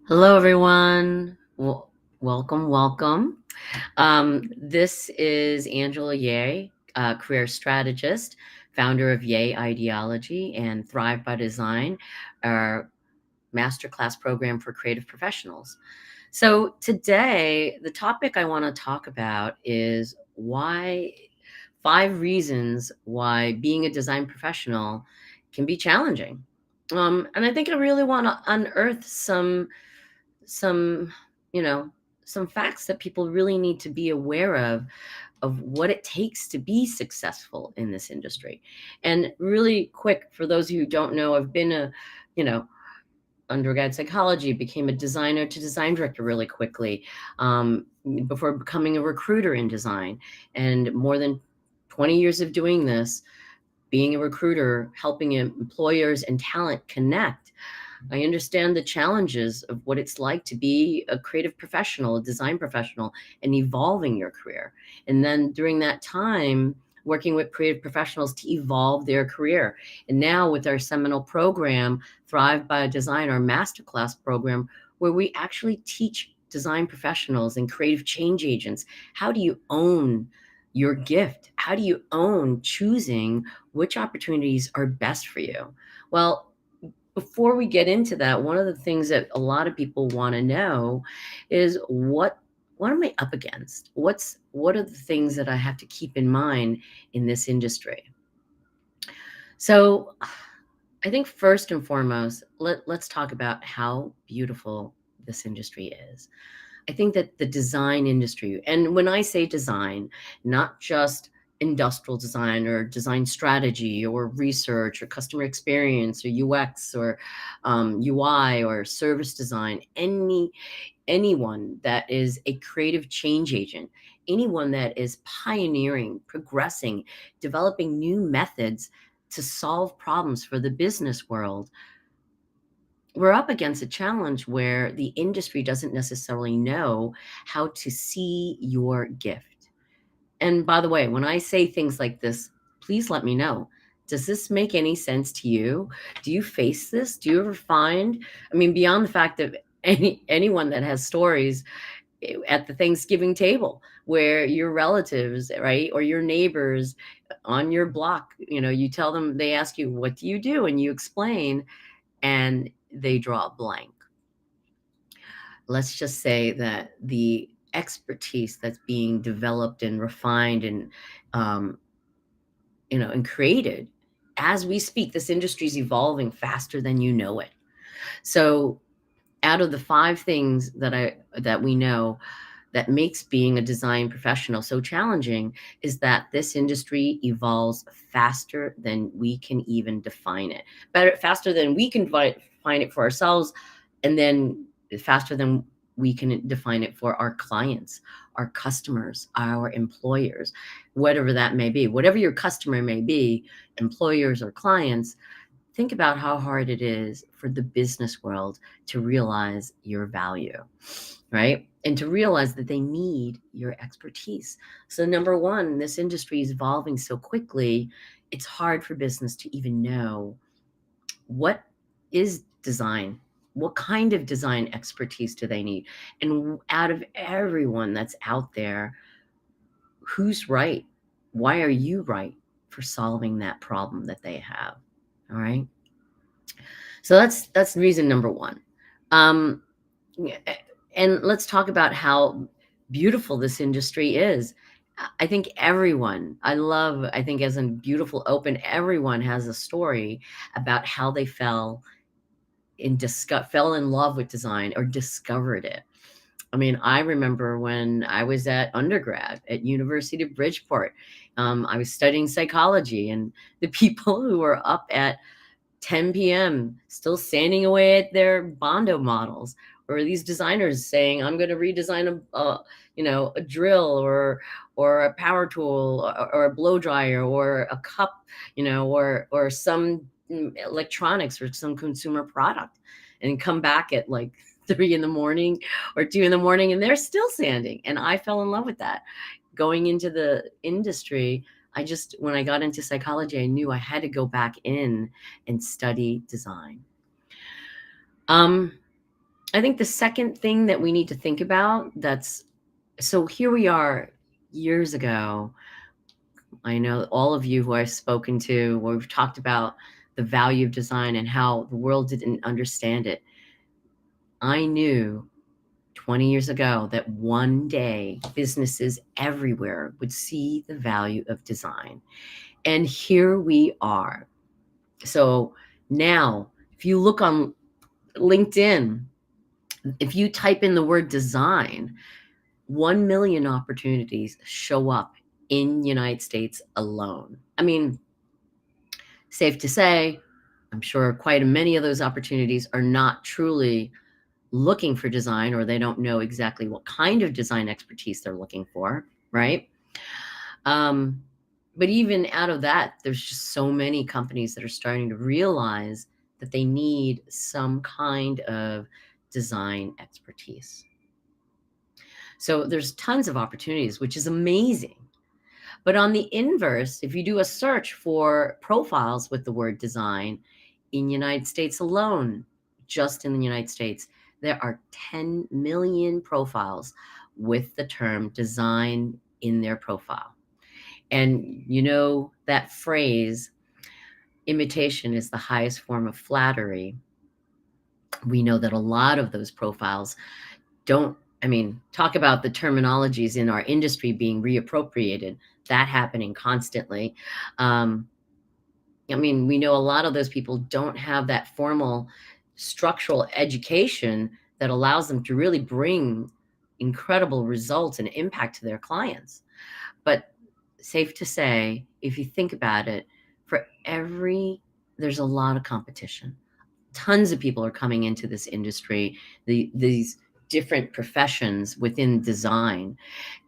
Hello, everyone. Welcome, welcome. This is Angela Ye, career strategist, founder of Ye Ideology and Thrive by Design, our masterclass program for creative professionals. So, today, the topic I want to talk about is why 5 reasons why being a design professional can be challenging. And I think I really want to unearth some you know some facts that people really need to be aware of what it takes to be successful in this industry. And really quick, for those of you who don't know, I've been a you know undergrad psychology, became a designer to design director really quickly, before becoming a recruiter in design. And more than 20 years of doing this, being a recruiter, helping employers and talent connect. I understand the challenges of what it's like to be a creative professional, a design professional, and evolving your career. And then during that time, working with creative professionals to evolve their career. And now with our seminal program, Thrive by Design, our masterclass program, where we actually teach design professionals and creative change agents, how do you own your gift? How do you own choosing which opportunities are best for you? Well, before we get into that, one of the things that a lot of people want to know is what am I up against? What are the things that I have to keep in mind in this industry? So, I think first and foremost, let's talk about how beautiful this industry is. I think that the design industry, and when I say design, not just industrial design or design strategy or research or customer experience or UX or UI or service design, anyone that is a creative change agent, anyone that is pioneering, progressing, developing new methods to solve problems for the business world, we're up against a challenge where the industry doesn't necessarily know how to see your gift. And by the way, when I say things like this, please let me know. Does this make any sense to you? Do you face this? Do you ever find, I mean, beyond the fact that anyone that has stories at the Thanksgiving table where your relatives, right, or your neighbors on your block, you tell them, they ask you, what do you do? And you explain, and they draw a blank. Let's just say that the expertise that's being developed and refined and um, and created as we speak, this industry is evolving faster than you know it. So, out of the 5 things that we know that makes being a design professional so challenging is that this industry evolves faster than we can even define it. Better faster than we can define it for ourselves, and then faster than we can define it for our clients, our customers, our employers, whatever that may be. Whatever your customer may be, employers or clients, think about how hard it is for the business world to realize your value, right? And to realize that they need your expertise. So, number one, this industry is evolving so quickly, it's hard for business to even know what is design. What kind of design expertise do they need? And out of everyone that's out there, who's right? Why are you right for solving that problem that they have? All right. So that's reason number one. Um, yeah, and let's talk about how beautiful this industry is. I think I think as in Beautiful Open, everyone has a story about how they fell in love with design or discovered it. I mean, I remember when I was at undergrad at University of Bridgeport, I was studying psychology, and the people who were up at 10 p.m. still sanding away at their Bondo models, or these designers saying, "I'm going to redesign a drill or a power tool or a blow dryer or a cup, or some electronics or some consumer product," and come back at like 3 in the morning or 2 in the morning, and they're still sanding. And I fell in love with that. Going into the industry, when I got into psychology, I knew I had to go back in and study design. Um, I think the second thing that we need to think about, that's so here we are years ago. I know all of you who I've spoken to, where we've talked about the value of design and how the world didn't understand it. I knew 20 years ago that one day businesses everywhere would see the value of design. And here we are. So now, if you look on LinkedIn, if you type in the word design, 1 million opportunities show up in the United States alone. I mean, safe to say, I'm sure quite many of those opportunities are not truly looking for design, or they don't know exactly what kind of design expertise they're looking for, right? Um, but even out of that, there's just so many companies that are starting to realize that they need some kind of design expertise. So there's tons of opportunities, which is amazing. But on the inverse, if you do a search for profiles with the word design in the United States alone, just in the United States, there are 10 million profiles with the term design in their profile. And you know that phrase, imitation is the highest form of flattery. We know that a lot of those profiles don't, I mean, talk about the terminologies in our industry being reappropriated, that happening constantly. Um, I mean, we know a lot of those people don't have that formal structural education that allows them to really bring incredible results and impact to their clients. But safe to say, if you think about it, there's a lot of competition. Tons of people are coming into this industry, these different professions within design,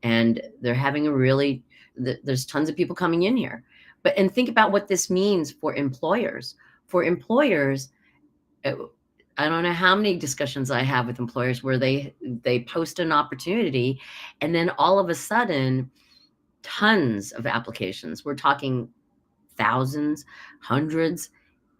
and they're having there's tons of people coming in here. And think about what this means for employers. For employers, uh, I don't know how many discussions I have with employers where they post an opportunity, and then all of a sudden, tons of applications. We're talking thousands, hundreds.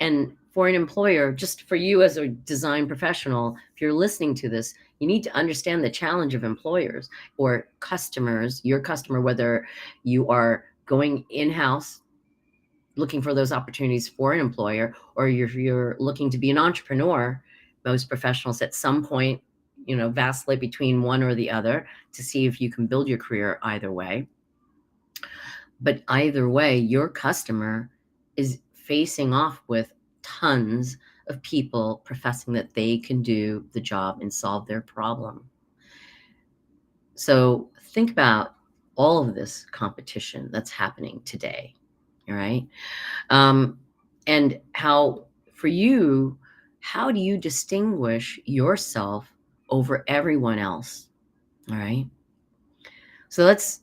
And for an employer, just for you as a design professional, if you're listening to this, you need to understand the challenge of employers or customers, your customer, whether you are going in-house looking for those opportunities for an employer, or you're looking to be an entrepreneur. Most professionals at some point, vacillate between one or the other to see if you can build your career either way. But either way, your customer is facing off with tons of people professing that they can do the job and solve their problem. So think about all of this competition that's happening today, all right? And for you, how do you distinguish yourself over everyone else? All right. So that's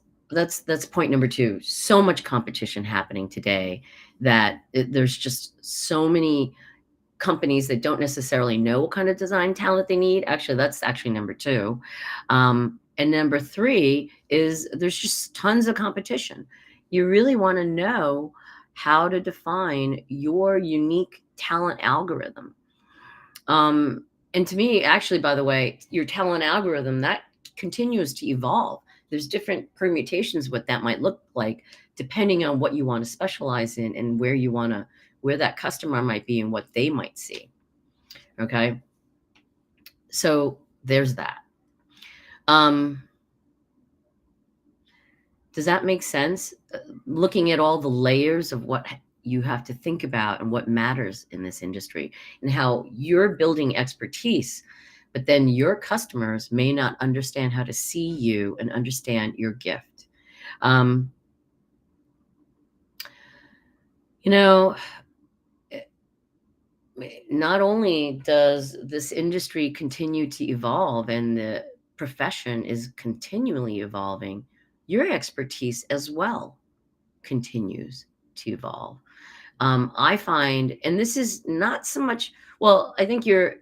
point number 2. So much competition happening today that there's just so many companies that don't necessarily know what kind of design talent they need. Actually, that's actually number 2. And number 3 is there's just tons of competition. You really want to know how to define your unique talent algorithm. And to me, actually, by the way, your talent algorithm, that continues to evolve. There's different permutations what that might look like, depending on what you want to specialize in and where that customer might be and what they might see. Okay. So there's that. Does that make sense? Looking at all the layers of what you have to think about and what matters in this industry, and how you're building expertise, but then your customers may not understand how to see you and understand your gift. You know, not only does this industry continue to evolve and the profession is continually evolving, your expertise as well continues to evolve. I find, and this is not so much, well, I think your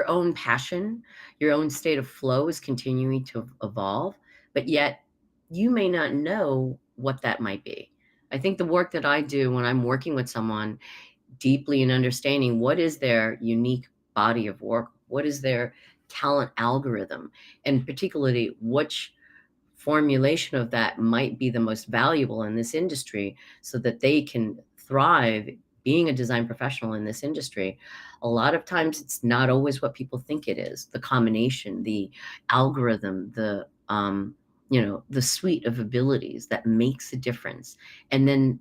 own passion, your own state of flow is continuing to evolve, but yet you may not know what that might be. I think the work that I do when I'm working with someone deeply in understanding what is their unique body of work, What is their talent algorithm? And particularly, which formulation of that might be the most valuable in this industry so that they can thrive being a design professional in this industry. A lot of times it's not always what people think it is. The combination, the algorithm, the suite of abilities that makes a difference. And then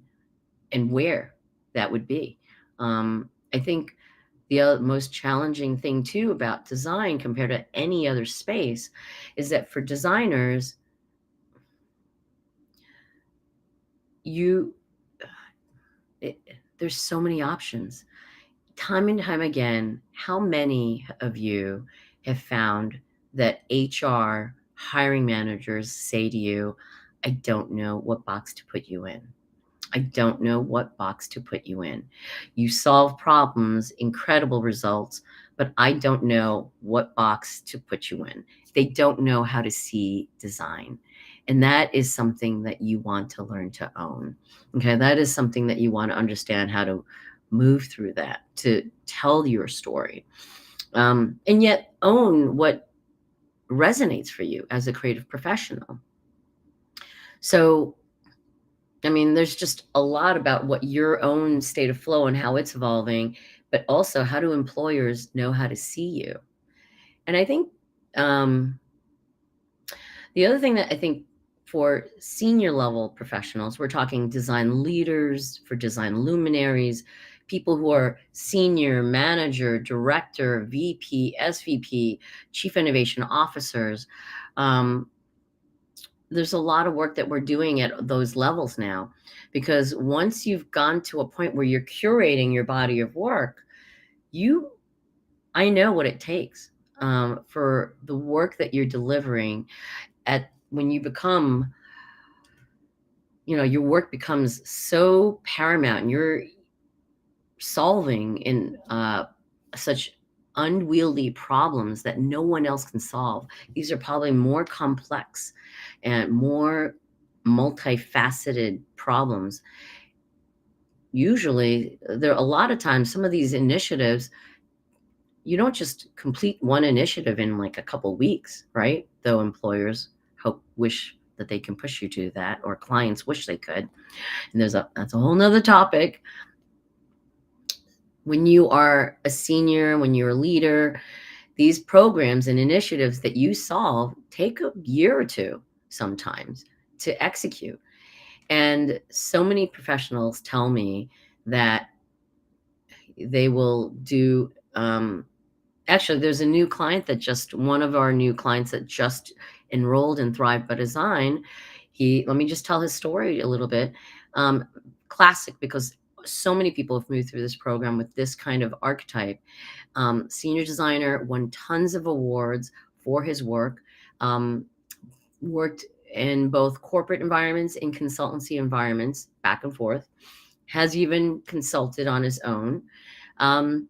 and where that would be. I think the most challenging thing too about design compared to any other space is that for designers, you it, there's so many options. Time and time again, how many of you have found that HR hiring managers say to you, I don't know what box to put you in. I don't know what box to put you in. You solve problems, incredible results, but I don't know what box to put you in. They don't know how to see design. And that is something that you want to learn to own. Okay. That is something that you want to understand how to move through that, to tell your story, and yet own what resonates for you as a creative professional. So I mean, there's just a lot about what your own state of flow and how it's evolving, but also how do employers know how to see you? And I think um, the other thing that I think for senior level professionals, we're talking design leaders, for design luminaries, people who are senior manager, director, VP, SVP, chief innovation officers. Um, there's a lot of work that we're doing at those levels now, because once you've gone to a point where you're curating your body of work, you I know what it takes for the work that you're delivering at when you become, your work becomes so paramount and you're solving in such unwieldy problems that no one else can solve. These are probably more complex and more multifaceted problems. Usually, there are a lot of times, some of these initiatives, you don't just complete one initiative in like a couple weeks, right? Though employers wish that they can push you to that, or clients wish they could. And that's a whole nother topic. When you are a senior, when you're a leader, these programs and initiatives that you solve take a year or two sometimes to execute. And so many professionals tell me that they will do, actually, there's a new client one of our new clients that just enrolled in Thrive by Design. Let me just tell his story a little bit. Classic, because so many people have moved through this program with this kind of archetype. Senior designer, won tons of awards for his work, worked in both corporate environments and consultancy environments, back and forth, has even consulted on his own. And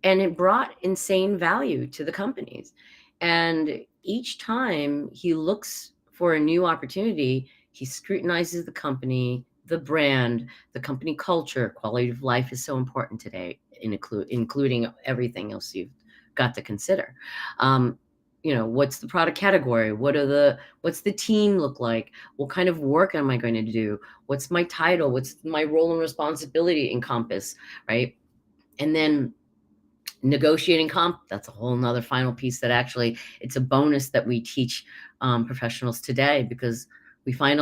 it brought insane value to the companies. And each time he looks for a new opportunity, he scrutinizes the company, the brand, the company culture. Quality of life is so important today, including everything else you've got to consider. What's the product category? What's the team look like? What kind of work am I going to do? What's my title? What's my role and responsibility encompass, right? And then negotiating comp, that's a whole nother final piece that actually it's a bonus that we teach professionals today, because we find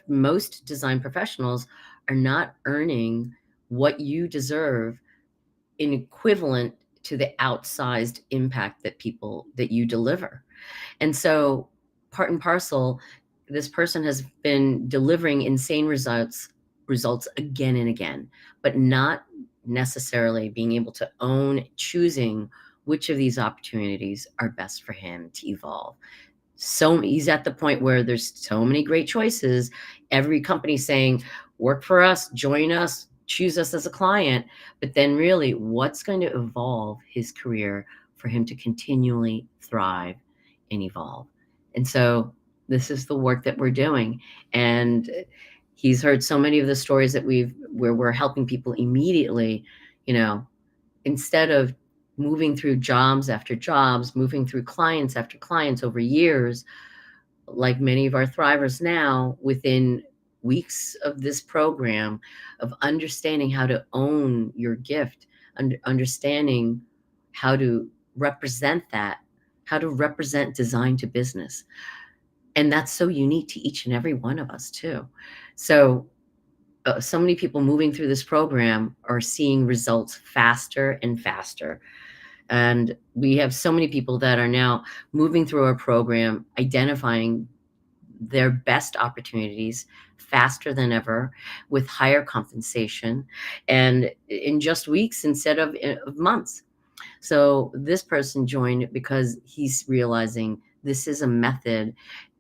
most design professionals are not earning what you deserve in equivalent to the outsized impact that you deliver. And so part and parcel, this person has been delivering insane results again and again, but not necessarily being able to choosing which of these opportunities are best for him to evolve. So he's at the point where there's so many great choices. Every company saying, work for us, join us, choose us as a client. But then really, what's going to evolve his career for him to continually thrive and evolve? And so this is the work that we're doing. And he's heard so many of the stories where we're helping people immediately, instead of moving through jobs after jobs, moving through clients after clients over years, like many of our thrivers now, within weeks of this program, of understanding how to own your gift, understanding how to represent that, how to represent design to business. And that's so unique to each and every one of us too. So so many people moving through this program are seeing results faster and faster. And we have so many people that are now moving through our program, identifying their best opportunities faster than ever, with higher compensation, and in just weeks instead of months. So this person joined because he's realizing this is a method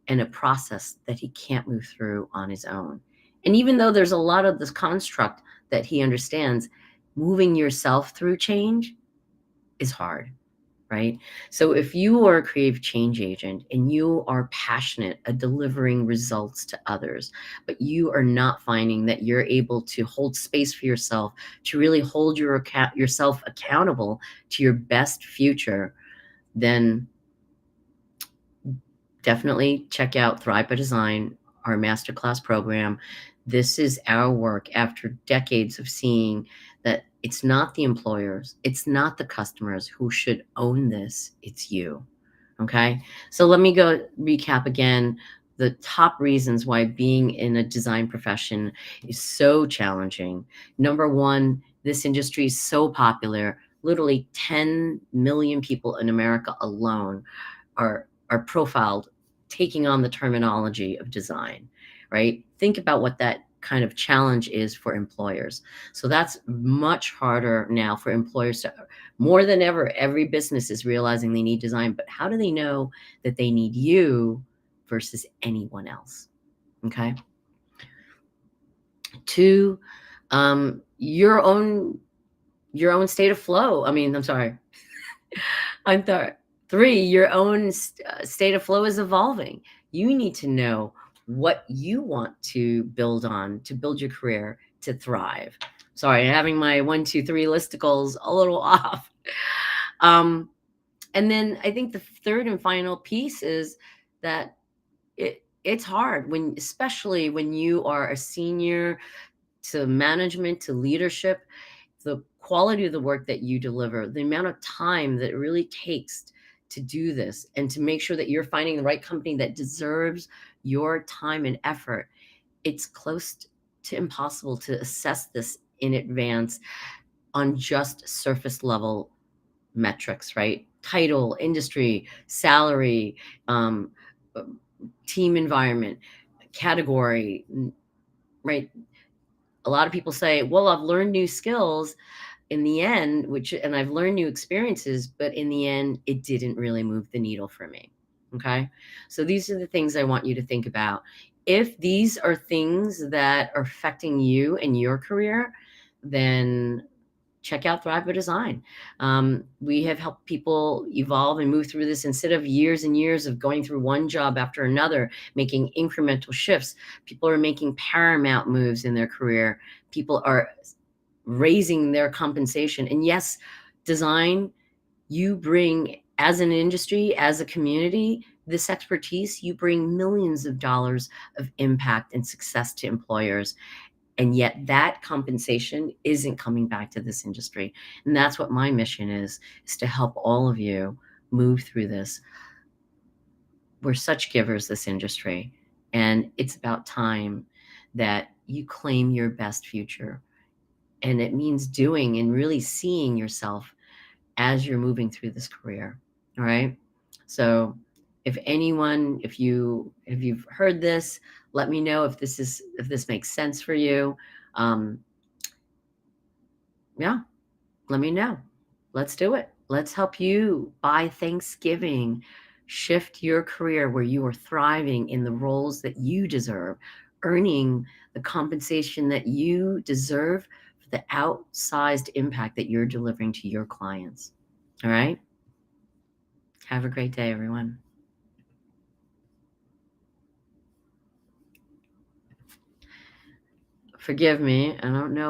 and a process that he can't move through on his own. And even though there's a lot of this construct that he understands, moving yourself through change is hard, right? So if you are a creative change agent and you are passionate at delivering results to others, but you are not finding that you're able to hold space for yourself, to really hold yourself accountable to your best future, then definitely check out Thrive by Design, our masterclass program. This is our work after decades of seeing that it's not the employers, it's not the customers who should own this, it's you. Okay. So let me go recap again the top reasons why being in a design profession is so challenging. Number one, this industry is so popular. Literally 10 million people in America alone are profiled taking on the terminology of design, right? Think about what that kind of challenge is for employers. So that's much harder now for employers to, more than ever, every business is realizing they need design, but how do they know that they need you versus anyone else? Okay. Two, your own state of flow. I mean, I'm sorry. I'm sorry. Three, your own state of flow is evolving. You need to know what you want to build on, to build your career, to thrive. Sorry, having my 1, 2, 3 listicles a little off. Um, and then I think the third and final piece is that it's hard when, especially when you are a senior to management to leadership, the quality of the work that you deliver, the amount of time that it really takes to do this, and to make sure that you're finding the right company that deserves your time and effort. It's close to impossible to assess this in advance on just surface level metrics, right? Title, industry, salary, um, uh, team environment, category, right? A lot of people say, well, I've learned new skills in the end, and I've learned new experiences, but in the end, it didn't really move the needle for me. Okay. So these are the things I want you to think about. If these are things that are affecting you in your career, then check out Thrive by Design. We have helped people evolve and move through this instead of years and years of going through one job after another, making incremental shifts. People are making paramount moves in their career. People are raising their compensation. And yes, design, you bring, as an industry, as a community, this expertise, you bring millions of dollars of impact and success to employers. And yet that compensation isn't coming back to this industry. And that's what my mission is to help all of you move through this. We're such givers, this industry. And it's about time that you claim your best future. And it means doing and really seeing yourself as you're moving through this career. All right. So if you've heard this, let me know if this makes sense for you. Um, yeah, let me know. Let's do it. Let's help you by Thanksgiving shift your career where you are thriving in the roles that you deserve, earning the compensation that you deserve for the outsized impact that you're delivering to your clients. All right. Have a great day, everyone. Forgive me. I don't know